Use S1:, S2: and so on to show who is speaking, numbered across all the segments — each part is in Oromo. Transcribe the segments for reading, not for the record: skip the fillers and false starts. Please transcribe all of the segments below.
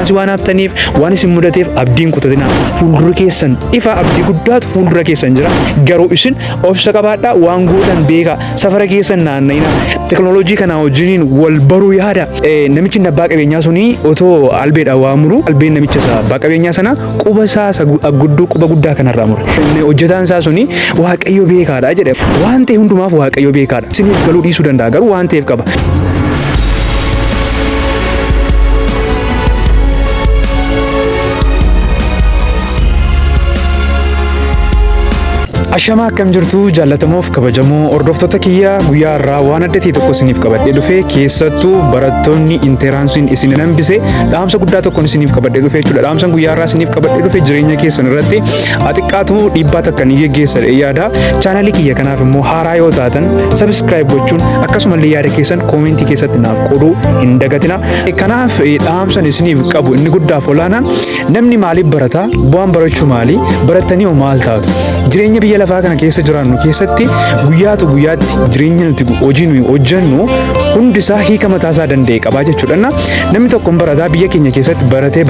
S1: intiraansii waan haftaniif waan isin mudateef abdiin kutatina. Fuuldura keessan ifa abdii guddaatu fuuldura keessan jira. Garuu isin obsa qabaadhaa waan gootan beekaa. Safara keessan naanna'ina. Teknooloojii kana wajjiniin wal baruu yaada. Namichi abbaa qabeenyaa suni otoo albeedhaan waa muru albeen namicha isaa abbaa qabeenyaa sana quba isaa quba guddaa kanarraa mure. Hojjetaan isaa suni waaqayyo beekaadha jedhe. Waan ta'e hundumaaf waaqayyo beekaadha. Isiniif galuu dhiisuu danda'a garuu waan ta'eef qaba. Ashama akkam jirtu jaallatamuuf kabajamoo hordoftoota kiyya guyyaa irraa waan adda ta'e tokko isiniif qabadhee dhufee keessattuu barattoonni interaansiin isin hambise dhaamsa guddaa tokkoon isiniif qabadhee dhufee jechuudha. Dhaamsaan guyyaa irraa isiniif qabadhee dhufee jireenya keessan irratti xiqqaatu dhiibbaa takka ni geggeessa yaada. Chaanalii kiyya kanaaf immoo haaraa yoo taatan subscribe gochuun akkasumallee yaada keessan koomentii keessatti naaf qooduu hin dagatina. Kanaaf dhaamsan isiniif qabu inni guddaaf olaanaan namni maaliif barata? Bu'aan barachuu maali? Barattanii hoo maal taatu? Jireenya biyya lafaa kana keessa jiraannu keessatti guyyaatu guyyaatti jireenya nuti hojii nuyi hojjennu hundi isaa hiika mataa isaa danda'e qabaa jechuudha. Namni tokko barataa biyya keenya keessatti baratee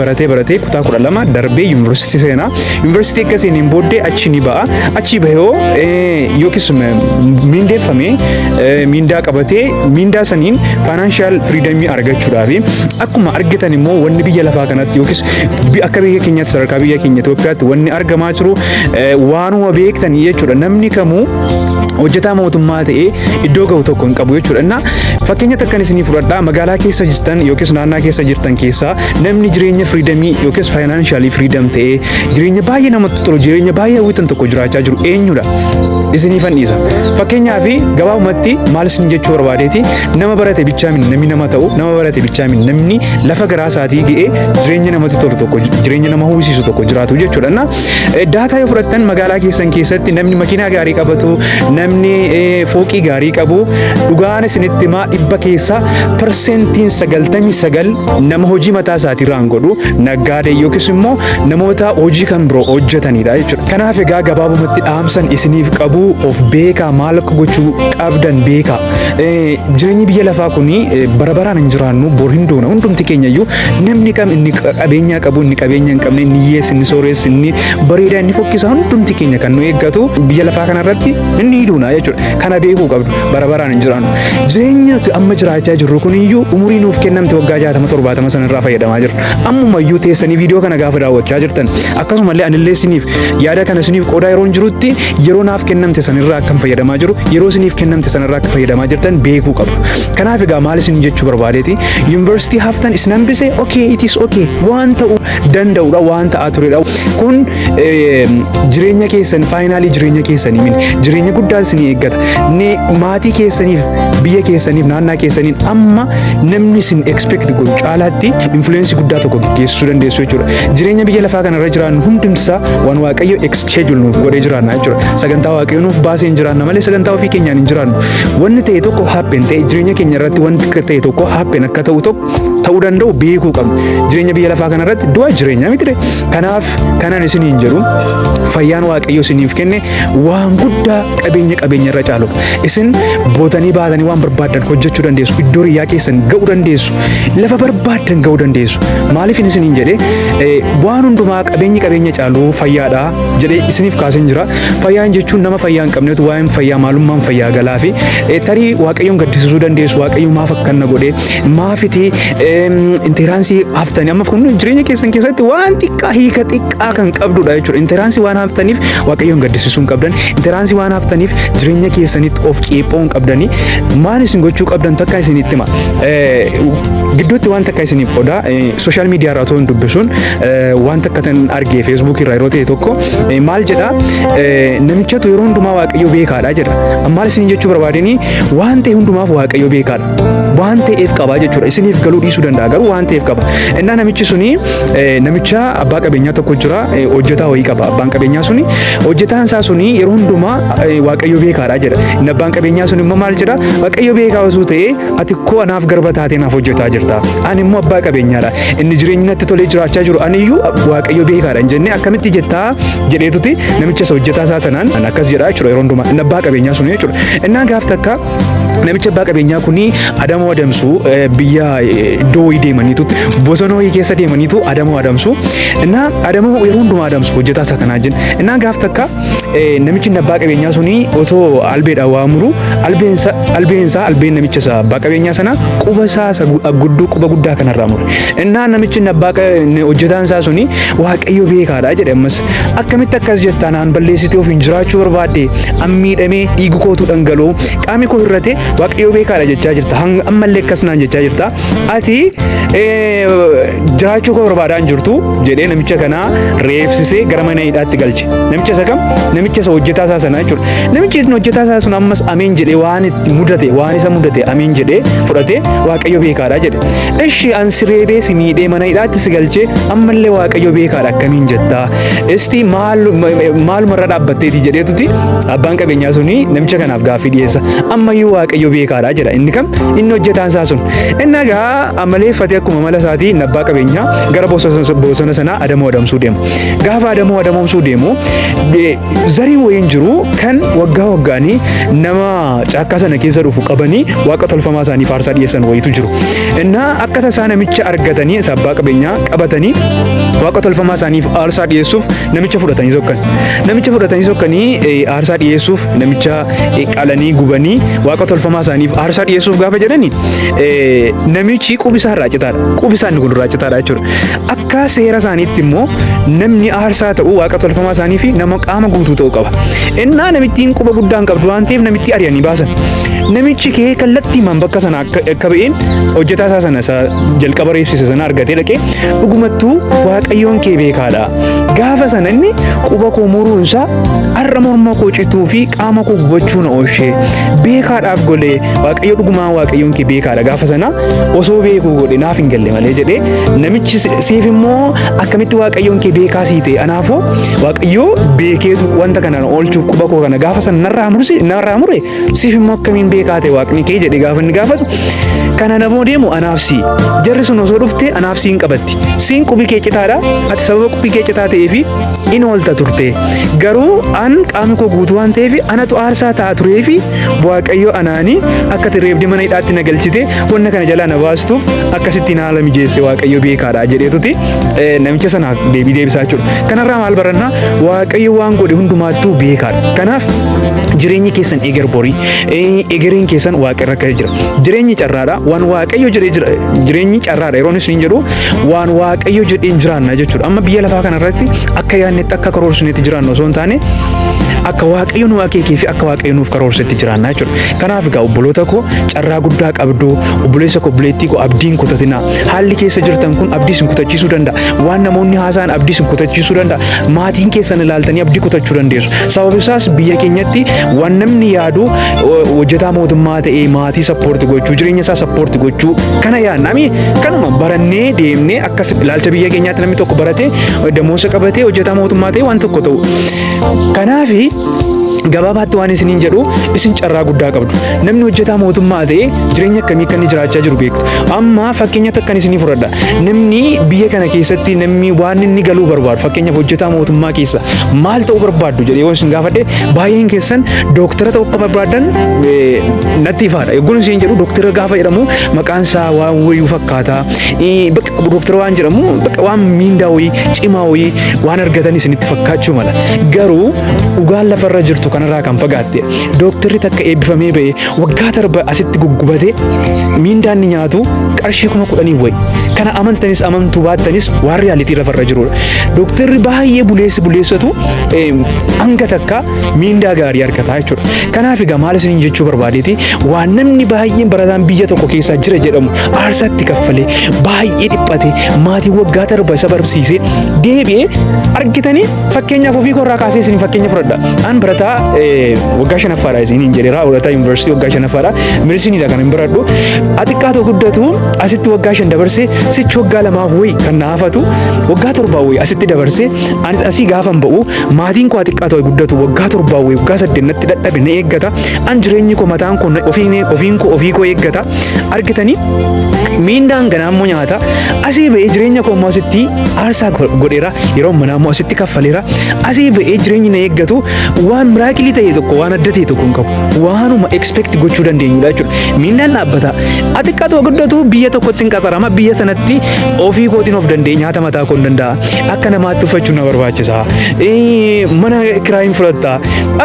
S1: kutaa 12 darbee yuunivarsiitii seenaa. Yuunivarsiitii akka seeneen booddee achi ni ba'a. Achi bahee yookiis miindeeffamee miindaa qabatee miindaa saniin faayinaanshaal firiidamii argachuudhaaf akkuma argitan immoo wanni biyya lafaa kanatti yookiis akka biyya keenyaatti sadarkaa biyya keenya Itoophiyaatti wanni argamaa jiru waanuma beektanii jechuudha. Namni kamuu hojjetaa mootummaa ta'ee iddoo ga'u tokko hin qabu jechuudha. Fakkeenya takkan isinii fudhadhaa magaalaa keessa jirtan yookiis naannaa keessa jirtan keessaa namni jireenya firiidamii yookiis faayinaanshaali firiidam ta'ee jireenya baay'ee namatti tolu jireenya baay'ee hawwitan tokko jiraachaa jiru eenyudha? Isinii fanniisa. Fakkeenyaaf gabaabumatti maal isin jechuu barbaadeeti nama barate bichaamin namni nama ta'u nama barate bichaamin namni lafa garaa isaatii ga'ee jireenya namatti tolu tokko jireenya nama hawwisiisu tokko jiraatu jechuudha. Daataa yoo fudhattan magaalaa keessan keessatti namni makiinaa gaarii qabatu namni fooqii gaarii qabu dhugaan isinitti himaa dhibba keessaa parsentiin 99 nama hojii mataa isaatirraan godhu naggaadee yookiis immoo namoota hojii kan biroo hojjetanidha jechuudha. Kanaaf egaa gabaabumatti dhaamsan isiniif qabu of beekaa maal akka gochuu qabdan beekaa. Jireenyi biyya lafaa kuni bara baraan hin jiraannu bor hin duuna hundumti keenyayyuu namni kam inni qabeenya qabu inni qabeenya hin qabne inni hiyyeessi inni sooressi inni bareedaa inni fokkisaa hundumti keenya kan nu eeggatu biyya lafaa kanarratti inni duuna jechuudha. Kana beekuu qabdu bara baraan hin jiraannu. Jireenya nuti amma jiraachaa jirru kuniyyuu umurii nuuf kennamte waggaa 60-70 sanarraa fayyadamaa jirra. Ammumayyuu teessanii viidiyoo kana gaafa daawwachaa jirtan akkasumallee anillee isiniif yaada kana isiniif qoodaa yeroon jirutti yeroo naaf kennamte sanirraa akkam fayyadamaa jiru yeroo isiniif kennamte sanirraa akka fayyadamaa jirtan beekuu qabdu. Kanaaf egaa maal isin jechuu barbaadeeti yuunivarsiitii haftan isin hambise it is okay waan ta'uu danda'udha waan ta'aa turedha. Kun jireenya keessan faayinaalii jireenya keessanii mini jireenya guddaa isin eeggata. Maatii keessaniif biyya keessaniif naannaa keessaniin amma namni isin expect godhu caalaatti influence guddaa tokko geggeessuu dandeessu jechuudha. Jireenya biyya lafaa kanarra jiraannu hundumsaa waan waaqayyo schedule nuuf godhee jiraanna jechuudha. Sagantaa waaqayyo nuuf baasee hin jiraanna malee sagantaa ofii keenyaan hin jiraannu. Wanni ta'e tokko happen ta'e jireenya keenya irratti wanti ta'e tokko happen akka ta'uu danda'u beekuu qabna. Jireenya biyya lafaa kanarratti du'a jireenyaa miti. Kanaaf kanan isiniin jedhu fayyaan waaqayyo isiniif kenne waan guddaa qabeenya irra caalu. Isin bootanii baatanii waan barbaadan hojjechuu dandeessu. Iddoo riyyaa keessan ga'uu dandeessu. Lafa barbaadan ga'uu dandeessu. Maaliif isiniin jedhee waan hundumaa qabeenya caalu fayyaadha jedhee isiniif kaaseen jira. Fayyaan jechuun nama fayyaa hin qabnetu waa'een fayyaa maalummaan fayyaa galaa fi tarii waaqayyoon gaddisiisuu dandeessu. Waaqayyo maaf akkana godhee maafiti interaansii haftanii amma kun jireenya keessan keessatti waan xiqqaa hiika xiqqaa kan qabdudha jechuudha. Interaansii waan haftaniif waaqayyoon gaddisiisuu hin qabdan. Interaansii waan haftaniif jireenya keessanitti of qeephoo hin qabdanii maal isin gochuu qabdan takka isinitti hima. Gidduutti waan takka isiniif qodaa sooshaal miidiyaa irraa otoo hin dubbisuun waan takka tan argee feesbuukii irraa yeroo ta'e tokko maal jedha namichatu yeroo hundumaa waaqayyo beekaadha jedha. Maal isin jechuu barbaadanii waan ta'e hundumaaf waaqayyo beekaadha. Waan ta'eef qabaa jechuudha. Isiniif galuu dhiisuu danda'a garuu waan ta'eef qaba. Innaa namichi suni namicha abbaa qabeenyaa tokko jira hojjetaa wayii qaba. Abbaan qabeenyaa suni hojjetaan isaa suni yeroo hundumaa waaqayyo beekaadha jedha. Inni abbaan qabeenyaa suni immoo maal jedha waaqayyo beekaa osoo ta'ee ati koo anaaf garba taatee naaf hojjetaa jirta. Ani immoo abbaa qabeenyaadha. Inni jireenyi natti tolee jiraachaa jiru aniyyuu waaqayyo beekaadha hin jenne akkamitti jettaa jedheetuti namicha isa hojjetaa isaa sanaan akkas jedha jechuudha yeroo hundumaa inni abbaa qabeenyaa suni jechuudha. Innaa gaaf takka namicha abbaa qabeenyaa kuni Adamoo adamsu biyya iddoo wayii deemaniitu bosona wayii keessa deemaniitu Adamoo adamsu. Innaa Adamoo yeroo hundumaa adamsu hojjetaa isaa kanaa jin. Innaa gaaf takka namichi abbaa qabeenyaa suni otoo albeedhaan waa muru albeen namicha isaa abbaa qabeenyaa sana quba isaa quba guddaa kanarraa mure. Innaa namichi hojjetaan isaa suni Waaqayyo beekaadha jedhe ammas akkamitti akkas jettaa naan balleessitee ofiin jiraachuu barbaadde ammiidhamee dhiigu kootu dhangala'u qaami koo hir'ate Waaqayyo beekaadha jechaa jirta ammallee akkas naan jechaa jirta ati jiraachuu koo barbaadaa hin jirtu jedhee namicha kana reebsisee gara mana hidhaatti galche. Namicha isa kam? Namicha isa hojjetaa isaa sana jechuudha. Namichi hojjetaa isaa sun ammas ameen jedhee waan isa mudate ameen jedhee fudhatee Waaqayyo beekaadha jedhe. Ishi ansi reebee si miidhee mana hidhaatti si galchee ammallee Waaqayyo beekaadha akkamiin jettaa? Isti maalumarra dhaabbatteeti jedheetuti abbaan qabeenyaa suni namicha kanaaf gaaffii dhiyeessa. Ammayyuu Waaqayyo beekaadha jedha. Inni kam? Inni hojjetaan isaa sun. Inni egaa amaleeffatee akkuma mala isaatii abbaa qabeenyaa gara bosona sanaa Adamoo adamsuu deema. Gaafa Adamoo adamsuu deemu zariin wayiin jiru kan waggaa waggaanii nama caakkaa sana keessa dhufu qabanii waaqa tolfamaa isaanii faarsaa dhiyeessan wayitu jiru. Innaa akka tasaa namicha argatanii abbaa qabeenyaa qabatanii waaqa tolfamaa isaaniif aarsaa dhiyeessuuf namicha fudhatanii sokkan. Namicha fudhatanii sokkanii aarsaa dhiyeessuuf namicha qalanii gubanii waaqa tolfamaa isaaniif aarsaa dhiyeessuuf gaafa jedhani namichi qubisaa irraa citaadha. Qubisaa inni kun irraa citaadha jechuudha. Akka seera isaaniitti immoo namni aarsaa ta'u waaqa tolfamaa isaanii fi nama qaama guutuu ta'uu qaba. Innaa namittiin quba guddaan qabdu waan ta'eef namitti ari'anii baasan. Namichi kee kallattiimaan bakka sana akka ba'een hojjetaa isaa sana jalqaba reebsise sana argatee dhaqee dhugumattuu Waaqayyoon kee beekaadha. Gaafa sana inni quba koo muruunsaa har'a morma koo cituu fi qaama koo gubachuu na oolchee beekaadhaaf golee Waaqayyo dhugumaan Waaqayyoon kee beekaadha. Gaafa sana osoo beekuu godhe naaf hin galle malee jedhee namichi siif immoo akkamitti Waaqayyoon kee beekaa sii ta'e anaafoo Waaqayyo beekeetu wanta kana oolchuuf quba koo kana gaafa sana narraa mure siif immoo akkamiin beekaa ta'e Waaqni kee jedhee gaafa inni gaafatu kana namoo deemu anaaf sii jarri sun osoo dhufte anaaf siin qabatti siin qubi kee citaadha ati sababa qubi kee citaa ta'ee fi in oolta turte garuu an qaami koo guutuu waan ta'eef anatu aarsaa ta'a turee fi Waaqayyo anaanii akka reebdee mana hidhaatti na galchite wanna kana jalaa na baastuuf akkasittiin haala mijeesse Waaqayyo beekaadha jedheetuti namicha sanaaf deebisaa jechuudha. Kanarraa maal barannaa Waaqayyo waan godhe hundumaattuu beekaadha. Kanaaf jireenyi keessan eger borii egereen keessan Waaqarra akka jira. Jireenyi carraadha waan Waaqayyo jedhee jira. Jireenyi carraadha yeroo isin jedhu waan Waaqayyo jedhee jiraanna jechuudha. Amma biyya lafaa kanarratti akka yaadnetti akka karoorsinetti jiraannu osoo hin taane akka Waaqayyo nu akeekee fi akka Waaqayyo nuuf karoorsetti jiraanna jechuudha. Kanaaf egaa obboloota koo carraa guddaa qabdu obboleessa koo obboleettii koo abdiin kutatina. Haalli keessa jirtan kun abdii isin kutachiisuu danda'a. Waan namoonni haasa'an abdii isin kutachiisuu danda'a. Maatiin keessan ilaaltanii abdii kutachuu dandeessu. Sababni isaas biyya keenyatti waan namni yaadu hojjetaa mootummaa ta'ee maatii sappoorti gochuu jireenya isaa sappoorti gochuu kana yaadnami kanuma barannee deemnee akkas ilaalcha biyya keenyaatti namni tokko baratee damoosa qabatee hojjetaa mootummaa ta'ee waan tokko ta'u. Kanaafi gabaabaatti waan isiniin jedhu isin carraa guddaa qabdu. Namni hojjetaa mootummaa ta'e jireenya akkamii akka inni jiraachaa jiru beektu. Amma fakkeenyaatti akkan isinii fudhadha. Namni biyya kana keessatti namni waan inni galuu barbaadu fakkeenyaaf hojjetaa mootummaa keessa maal ta'uu barbaaddu jedhee yoo isin gaafadhe baay'een keessan dooktara ta'uu akka barbaadan natti ifaadha. Eegguun isin jedhu dooktara gaafa jedhamu maqaan isaa waan wayii fakkaata. Bakka dooktara waan jedhamu bakka waan miindaa wayii cimaa wayii waan argatan isinitti fakkaachuu mala. Garuu dhugaan lafarra jirtu kanarraa kan fagaatte dooktarri takka eebbifamee ba'e waggaa darba asitti guggubate miindaan ni nyaatu qarshii 10,000 wayi. Kana amantanis amantuu baattanis waan riyaalitii lafarra jirudha. Dooktarri baay'ee buleessatu hanga takka miindaa gaarii argata jechuudha. Kanaaf egaa maal isiniin jechuu barbaadeeti waan namni baay'een barataan biyya tokko keessa jira jedhamu aarsaatti kaffalee baay'ee dhiphate maatii waggaa darba isa barsiisee deebi'ee argitanii fakkeenyaaf ofii korraa kaasee isin fakkeenya fudhadha. An barataa waggaa 5ffaadha isiniin jedheera Adaraa Yuunivarsiitii waggaa 5ffaadha medisiiniidha kan hin baradhu xiqqaatu guddatu asitti waggaa 5 dabarsee sichi waggaa 2 wayi kan naafatu waggaa 7 wayi asitti dabarsee ani asii gaafan ba'u maatiin koo xiqqaatu guddatu waggaa 7 wayi waggaa 8 natti dadhabe na eeggata an jireenyi koo mataan koo ofii koo eeggata argitanii miindaan ganaammoo nyaata asii ba'ee jireenya koo immoo asitti aarsaa godheera yeroo manaa immoo asitti kaffaleera asii ba'ee jireenyi na eeggatu waan miraakilii ta'e tokko waan adda ta'e tokko hin qabu waanuma expect gochuu dandeenyudha jechuudha miindaan dhaabbata xiqqaa ta'u guddatu biyya tokkotti hin qaxarama biyya sanatti ofii kootiin of danda'e nyaata mataa koo hin danda'a akka namaatti uffachuun na barbaachisa mana kiraayin fudhatta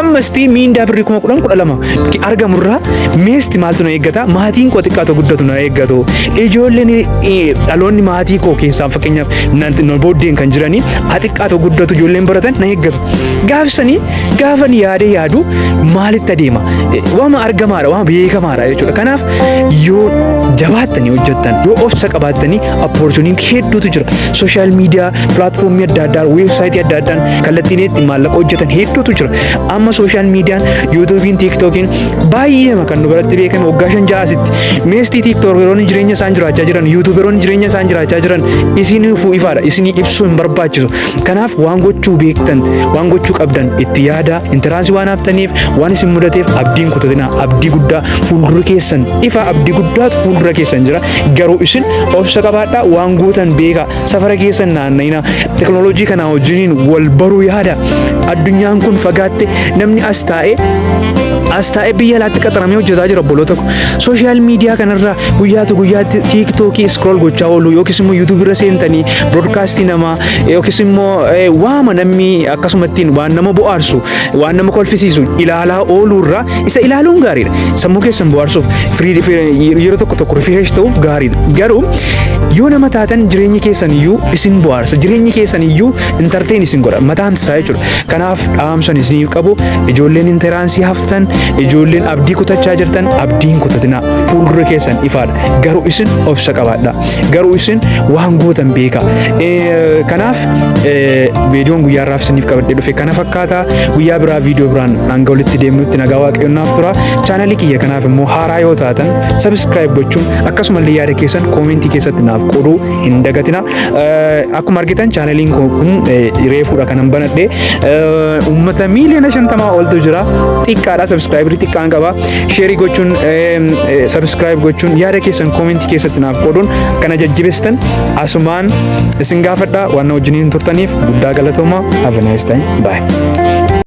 S1: ammasti miindaa birrii 10,012 argamurraa meesti maaltu na eeggata maatiin koo xiqqaa ta'u guddatu na eeggatu ijoolleen dhaloonni maatii koo keessaa fakkeenyaaf na booddeen kan jiranii xiqqaa ta'u guddatu ijoolleen baratan na eeggatu gaafsanii gaafan yaadu maalitti adeema waan argamaadha waan beekamaadha jechuudha kanaaf yoo jabaattanii hojjettan yoo obsa qabaattanii opportunity hedduutu jira social media platformii adda addaa website adda addaan kallattiin itti maallaqa hojjetan hedduutu jira amma social media YouTubein TikTokin baay'ee kan nu biratti beekame waggaa 5 asitti meestii TikTokeroonni jireenya isaan jiraachaa jiran YouTuberoonni jireenya isaan jiraachaa jiran isiniifuu ifaadha isinii ibsuu hin barbaachisu kanaaf waan gochuu beektan waan gochuu qabdan itti yaada Enterance waan haftaniif waan isin mudateef abdiin kutatina abdii guddaa fuuldura keessan ifa abdii guddaatu fuuldura keessan jira garuu isin obsa qabaadhaa waan gootan beeka safara keessan naanna'ina teknooloojii kana wajjiniin wal baruu yaada addunyaan kun fagaatte namni as taa'ee biyya alaatti qaxaramee hojjetaa jira obboloota ko sooshaal miidiyaa kanarraa guyyaatti tiiktookii scroll gochaa oolu yookiis immoo yuutuubii irra seentanii broadkaastii namaa yookiis immoo waama namni akkasumattiin waan nama bohaarsu waan nama kolfisiisu ilaalaa ooluurraa isa ilaaluun gaariidha sammuu keessan bohaarsuuf yeroo tokko refresh ta'uuf gaariidha garuu yoo nama taatan jireenyi keessan iyyuu isin bohaarsa jireenyi keessan iyyuu entertain isin godha mataan isaa jechuudha kanaaf dhaamsan isiniif qabu ijoolleen Enteraansii haftan ijoolleen abdii kutachaa jirtan abdiin kutatina fuuldura keessan ifaadha garuu isin obsa qabaadha garuu isin waan gootan beeka kanaaf viidiyoon guyyaa irraaf isiniif qabadhee dhufe kana fakkaata guyyaa biraa viidiyoo biraan hanga walitti deemnutti nagaa waaqayyoon tura chaanalii kiyya kanaaf immoo haaraa yoo taatan subscribe gochuun akkasumallee yaada keessan koomentii keessatti naaf qooduu hin dagatina akkuma argitan chaanaliin kun reefuudha kanan banadhe uummata miiliyoona 50 oltu jira xiqqaadha subscribe xiqqaan qaba share gochuun subscribe gochuun yaada keessan koomentii keessatti naaf qooduun kana jajjabeessitan asumaan isin gaafadha waan wajjiniin turtaniif guddaa galatooma have a nice time bye